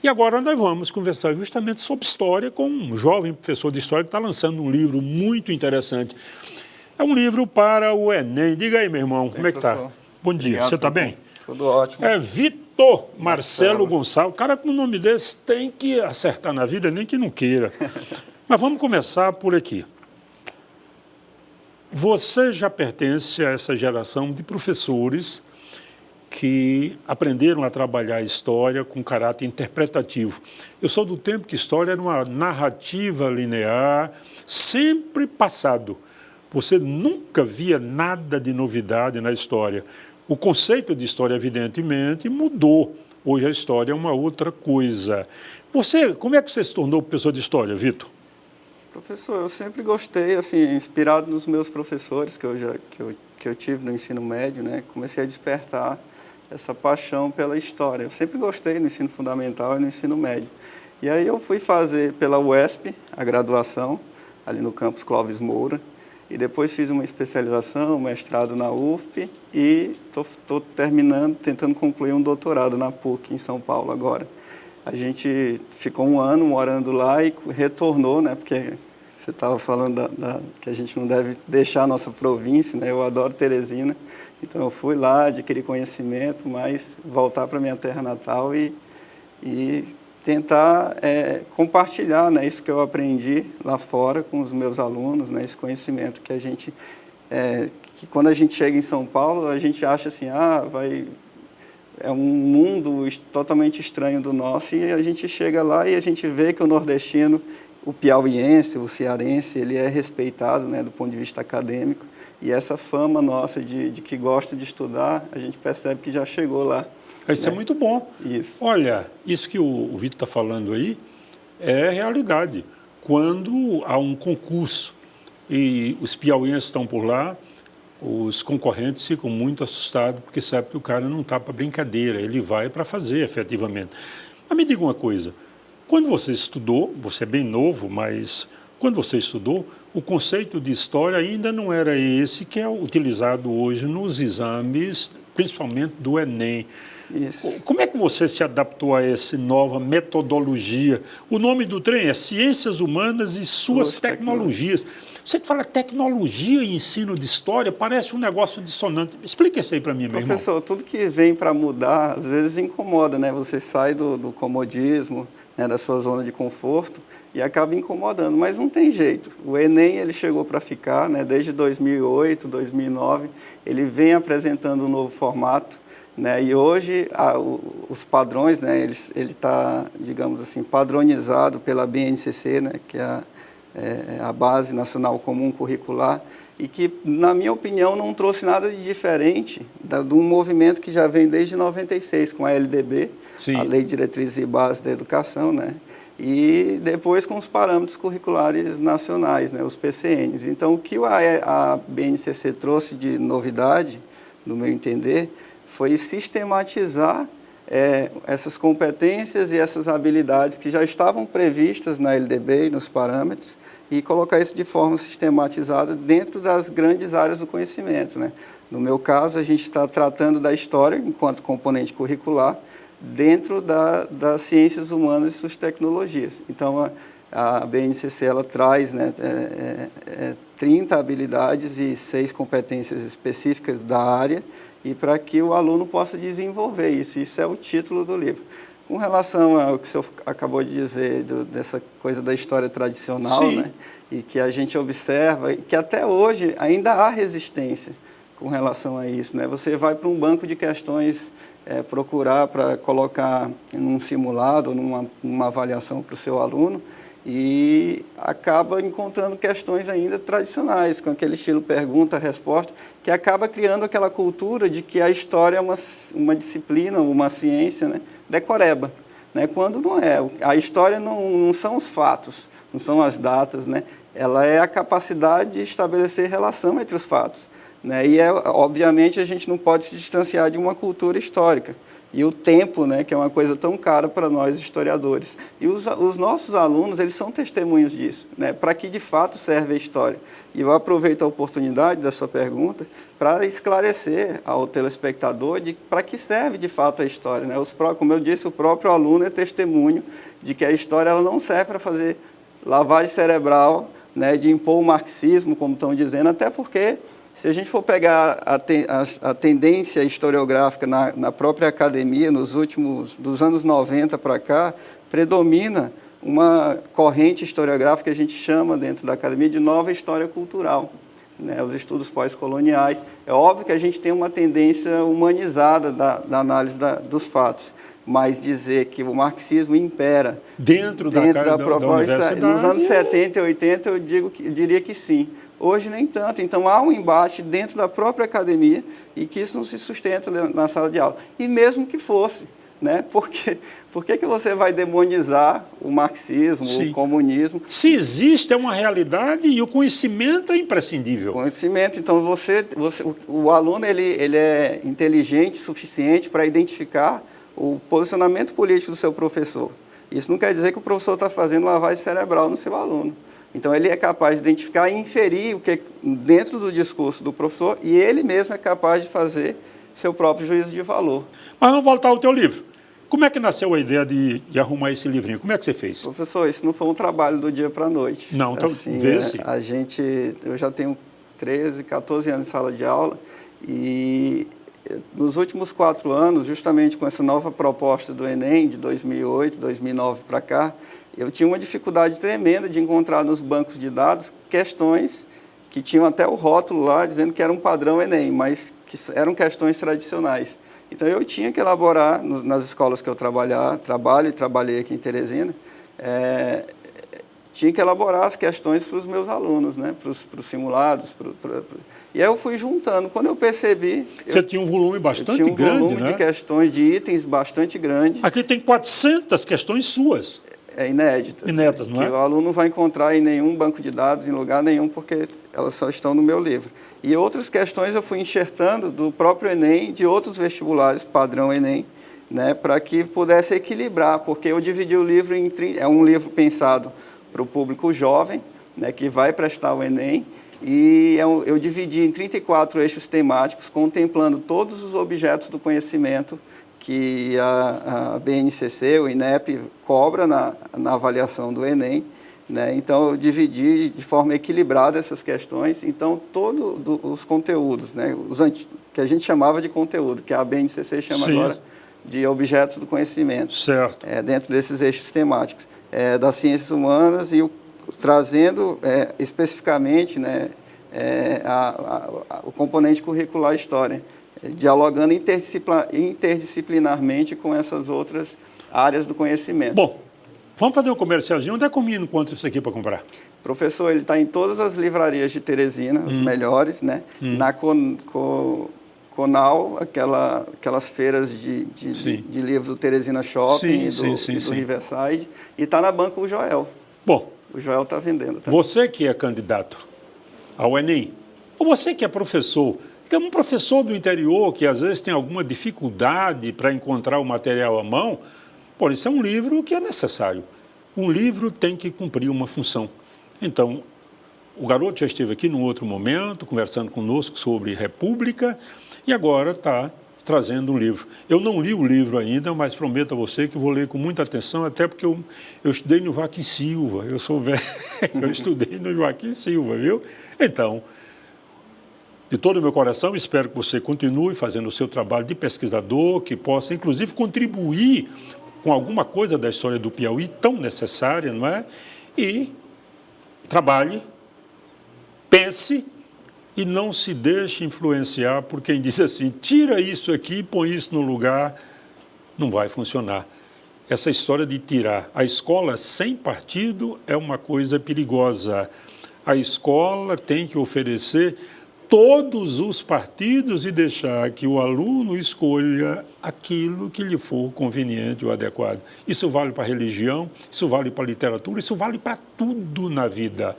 E agora nós vamos conversar justamente sobre história com um jovem professor de história que está lançando um livro muito interessante. É um livro para o Enem. Diga aí, meu irmão, como é que está? Bom dia, Obrigado, você está bem? Tudo ótimo. É Vitor Marcelo Gonçalves. O cara com um nome desse tem que acertar na vida, nem que não queira. Mas vamos começar por aqui. Você já pertence a essa geração de professores que aprenderam a trabalhar a história com caráter interpretativo. Eu sou do tempo que história era uma narrativa linear, sempre passado. Você nunca via nada de novidade na história. O conceito de história, evidentemente, mudou. Hoje a história é uma outra coisa. Como é que você se tornou professor de história, Vitor? Professor, eu sempre gostei, assim, inspirado nos meus professores que eu tive no ensino médio, né? Comecei a despertar essa paixão pela história. Eu sempre gostei no ensino fundamental e no ensino médio. E aí eu fui fazer pela UESP a graduação, ali no campus Clóvis Moura, e depois fiz uma especialização, um mestrado na UFP e estou terminando, tentando concluir um doutorado na PUC, em São Paulo agora. A gente ficou um ano morando lá e retornou, né? Porque você estava falando que a gente não deve deixar a nossa província, né? Eu adoro Teresina, então eu fui lá, adquiri conhecimento, mas voltar para minha terra natal e tentar compartilhar, né, isso que eu aprendi lá fora com os meus alunos, né, esse conhecimento que a gente, que quando a gente chega em São Paulo, a gente acha assim, é um mundo totalmente estranho do nosso, e a gente chega lá e a gente vê que o nordestino, o piauiense, o cearense, ele é respeitado, né, do ponto de vista acadêmico, e essa fama nossa de que gosta de estudar, a gente percebe que já chegou lá. Isso é muito bom. Isso. Olha, isso que o Vitor está falando aí é realidade. Quando há um concurso e os piauienses estão por lá, os concorrentes ficam muito assustados porque sabem que o cara não está para brincadeira, ele vai para fazer efetivamente. Mas me diga uma coisa, quando você estudou, você é bem novo, mas quando você estudou, o conceito de história ainda não era esse que é utilizado hoje nos exames, principalmente do Enem. Isso. Como é que você se adaptou a essa nova metodologia? O nome do trem é Ciências Humanas e Suas Tecnologias. Você que fala tecnologia e ensino de história, parece um negócio dissonante. Explica isso aí para mim, meu irmão. Professor, tudo que vem para mudar, às vezes incomoda, né? Você sai do comodismo, né, da sua zona de conforto e acaba incomodando, mas não tem jeito. O Enem, ele chegou para ficar, né? Desde 2008, 2009, ele vem apresentando um novo formato, né? E hoje os padrões, né? Ele está, digamos assim, padronizado pela BNCC, né? Que é a Base Nacional Comum Curricular, e que, na minha opinião, não trouxe nada de diferente de um movimento que já vem desde 96 com a LDB, Sim. a Lei de Diretrizes e Bases da Educação, né? E depois com os parâmetros curriculares nacionais, né? Os PCNs. Então, o que a BNCC trouxe de novidade, no meu entender, foi sistematizar essas competências e essas habilidades que já estavam previstas na LDB e nos parâmetros e colocar isso de forma sistematizada dentro das grandes áreas do conhecimento, né? No meu caso, a gente está tratando da história enquanto componente curricular dentro das ciências humanas e suas tecnologias. Então, a BNCC ela traz, né, 30 habilidades e 6 competências específicas da área, e para que o aluno possa desenvolver isso. Isso é o título do livro. Com relação ao que o senhor acabou de dizer, dessa coisa da história tradicional, né, e que a gente observa, que até hoje ainda há resistência com relação a isso, né? Você vai para um banco de questões procurar para colocar num simulado ou numa avaliação para o seu aluno, e acaba encontrando questões ainda tradicionais, com aquele estilo pergunta-resposta, que acaba criando aquela cultura de que a história é uma disciplina, uma ciência, né, decoreba, né, quando não é. A história não são os fatos, não são as datas, né, ela é a capacidade de estabelecer relação entre os fatos, né, e obviamente a gente não pode se distanciar de uma cultura histórica. e o tempo, né, que é uma coisa tão cara para nós historiadores. E os nossos alunos, eles são testemunhos disso, né, para que de fato serve a história. E eu aproveito a oportunidade da sua pergunta para esclarecer ao telespectador para que serve de fato a história, né? Como eu disse, o próprio aluno é testemunho de que a história ela não serve para fazer lavagem cerebral, né, de impor o marxismo, como estão dizendo, até porque, se a gente for pegar a tendência historiográfica na própria academia, dos anos 90 para cá, predomina uma corrente historiográfica que a gente chama dentro da academia de nova história cultural, né, os estudos pós-coloniais. É óbvio que a gente tem uma tendência humanizada da análise dos fatos, mas dizer que o marxismo impera dentro da proposta, nos anos 70 e 80, eu diria que sim. Hoje nem tanto. Então há um embate dentro da própria academia e que isso não se sustenta na sala de aula. E mesmo que fosse, né? Por que você vai demonizar o marxismo, Sim. o comunismo? Se existe, é uma realidade e o conhecimento é imprescindível. Conhecimento. Então o aluno ele é inteligente o suficiente para identificar o posicionamento político do seu professor. Isso não quer dizer que o professor está fazendo lavagem cerebral no seu aluno. Então, ele é capaz de identificar e inferir o que dentro do discurso do professor e ele mesmo é capaz de fazer seu próprio juízo de valor. Mas vamos voltar ao teu livro. Como é que nasceu a ideia de arrumar esse livrinho? Como é que você fez? Professor, isso não foi um trabalho do dia para a noite. Não, então assim, vê-se. Eu já tenho 13, 14 anos em sala de aula e nos últimos 4 anos, justamente com essa nova proposta do Enem, de 2008, 2009 para cá, eu tinha uma dificuldade tremenda de encontrar nos bancos de dados questões que tinham até o rótulo lá dizendo que era um padrão Enem, mas que eram questões tradicionais. Então, eu tinha que elaborar, nas escolas que eu trabalhei aqui em Teresina, tinha que elaborar as questões para os meus alunos, né? Para os simulados. E aí eu fui juntando. Quando eu percebi... Você tinha um volume bastante grande, né? Tinha um volume de questões, de itens bastante grande. Aqui tem 400 questões suas. Inéditas. Inéditas, não é? Que o aluno não vai encontrar em nenhum banco de dados, em lugar nenhum, porque elas só estão no meu livro. E outras questões eu fui enxertando do próprio Enem, de outros vestibulares, padrão Enem, né? Para que pudesse equilibrar, porque eu dividi o livro em... É um livro pensado para o público jovem, né, que vai prestar o Enem, e eu dividi em 34 eixos temáticos, contemplando todos os objetos do conhecimento que a BNCC, o INEP, cobra na avaliação do Enem, né? Então, eu dividi de forma equilibrada essas questões. Então, todos os conteúdos, né, que a gente chamava de conteúdo, que a BNCC chama Sim. agora de objetos do conhecimento, Certo. dentro desses eixos temáticos, das ciências humanas e trazendo especificamente, né, o componente curricular História, dialogando interdisciplinarmente com essas outras áreas do conhecimento. Bom, vamos fazer um comercialzinho. Onde é que eu me encontro isso aqui para comprar? Professor, ele está em todas as livrarias de Teresina, as melhores, né? Na Conal, aquelas feiras de livros do Teresina Shopping e do Riverside, e está na banca o Joel. Bom, o Joel está vendendo também. Você que é candidato ao Enem, ou você que é professor, tem um professor do interior que às vezes tem alguma dificuldade para encontrar o material à mão, por isso é um livro que é necessário. Um livro tem que cumprir uma função. Então, o garoto já esteve aqui num outro momento, conversando conosco sobre República, e agora está trazendo um livro. Eu não li o livro ainda, mas prometo a você que vou ler com muita atenção, até porque eu estudei no Joaquim Silva, eu sou velho, eu estudei no Joaquim Silva, viu? Então, de todo o meu coração, espero que você continue fazendo o seu trabalho de pesquisador, que possa, inclusive, contribuir com alguma coisa da história do Piauí, tão necessária, não é? E trabalhe, pense e não se deixe influenciar por quem diz assim, tira isso aqui, põe isso no lugar, não vai funcionar. Essa história de tirar a escola sem partido é uma coisa perigosa. A escola tem que oferecer todos os partidos e deixar que o aluno escolha aquilo que lhe for conveniente ou adequado. Isso vale para a religião, isso vale para a literatura, isso vale para tudo na vida.